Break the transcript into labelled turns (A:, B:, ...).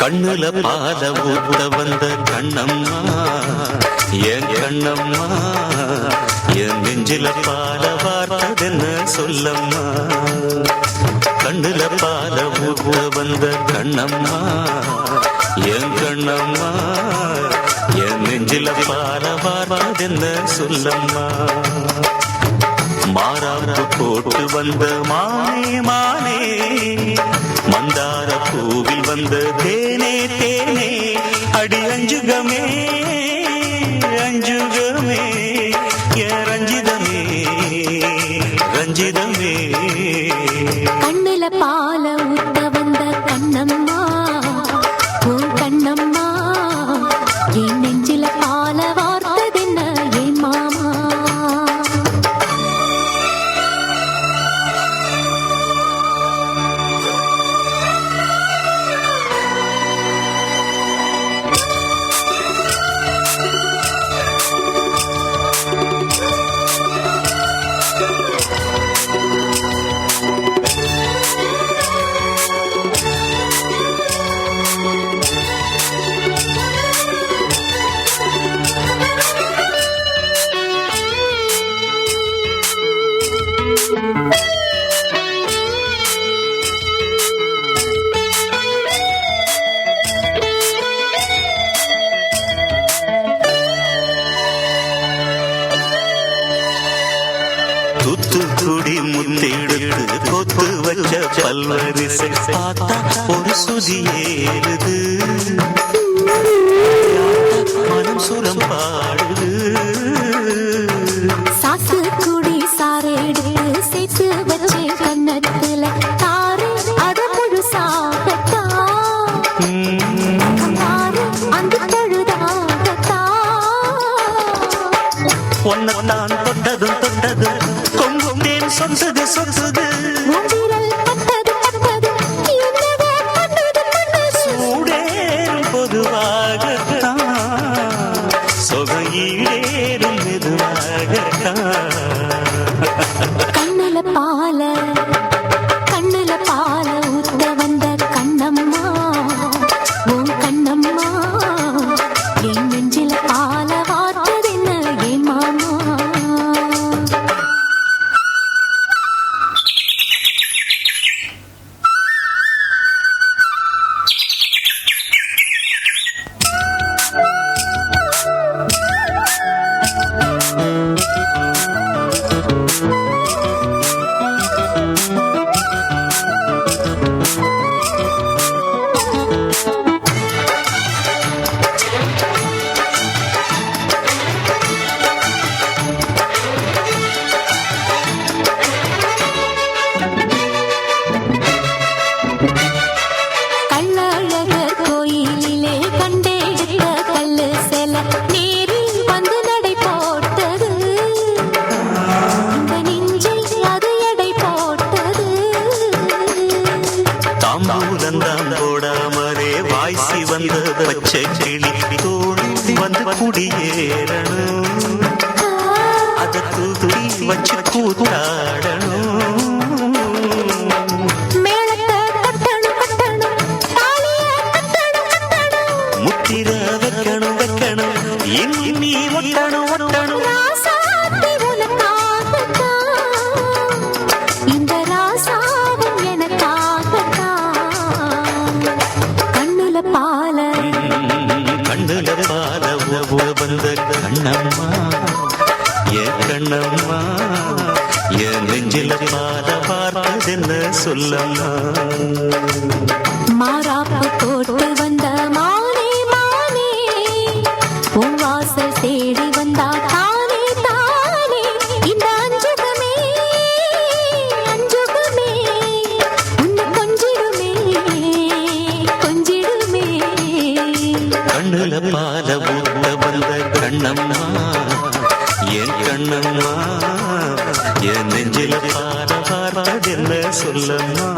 A: கண்ணுல பால ஊத்த வந்த கண்ணம்மா என் கண்ணம்மா என் நெஞ்சில பால வார்த்ததென்ன சொல்லம்மா கண்ணுல பால ஊத்த வந்த கண்ணம்மா என் கண்ணம்மா என் நெஞ்சில பால வார்த்ததென்ன சொல்லம்மா மாறாப்பு போட்டு வந்த மானே மானே மந்தார பூவில் வந்த தேனே தேனே அடி அஞ்சுகமே அஞ்சுகமே ரஞ்சிதமே ரஞ்சிதமே
B: கண்ணுல பால ஊத்த வந்த கண்ணம்மா உன் கண்ணம்மா என் நெஞ்சில பால வார்த்ததென்ன என் மாமா
A: தூத்துக்குடி முத்தெடுத்து கொத்து வச்ச பல்வரிசை பார்த்தா ஒரு சுதி ஏறுது மனம் சுரம் பாடுது
B: சாத்து குடி சாரெடு சேர்த்து வச்சே கண்ணத்துல தாரு அத முழுசாகத்தா தாரு அந்த தழுதாகத்தா
A: ஒன்னத்தான் தொட்டதும் தொட்டதும் கொங்கும் தேன் சொந்தது சொந்தது
B: மூஞ்சிரல் பட்டது பட்டது என்னவோ பண்ணது பண்ணது
A: சூடேறும் பொதுவாகத்தான் சொகையீடேறும் மெதுவாகத்தான்
B: கண்ணுல பால ஊத்த வந்த கண்ணம்மா உன் கண்ணம்மா என் நெஞ்சில பால வார்த்ததென்ன என் மாமா கள்ளழகர் கோயிலிலே கண்டெடுத்த கல்லு செல நீரில் வந்து நடை போட்டது இந்த நெஞ்சில் அது எடை போட்டது
A: தாம்பூலந்தான் போடாமலே வாய்ச்சி வந்த பச்சை கிளி தோழி வந்து குடியேறணும் அத தூக்கி வச்சு கூத்தாடணும்
B: மேளத்தை கட்டணும் கட்டணும் தாலிய கட்டணும் கட்டணும்
A: முத்திர வைக்கணும் வைக்கணும் இன்னி ஒட்டணும் ஒட்டணும்
B: ராசாத்தி உனக்காகத்தான் இந்த ராசாவும் எனக்காகத்தான் கண்ணுல பால
A: வந்த கண்ணம்மா என் கண்ணம்மா என் நெஞ்சில பால பார்த்ததென்ன சொல்லம்மா
B: மாறாப்பு போட்டு வந்த மானே மானே உன் வாசல் தேடி வந்தா தானே தானே இந்த அஞ்சுகமே அஞ்சுகமே உன்னை கொஞ்சிடுமே கொஞ்சிடுமே
A: கண்ணுல பால ஊத்த வந்த கண்ணம்மா என் கண்ணம்மா என் நெஞ்சில பால பார்த்ததென்ன சொல்லம்மா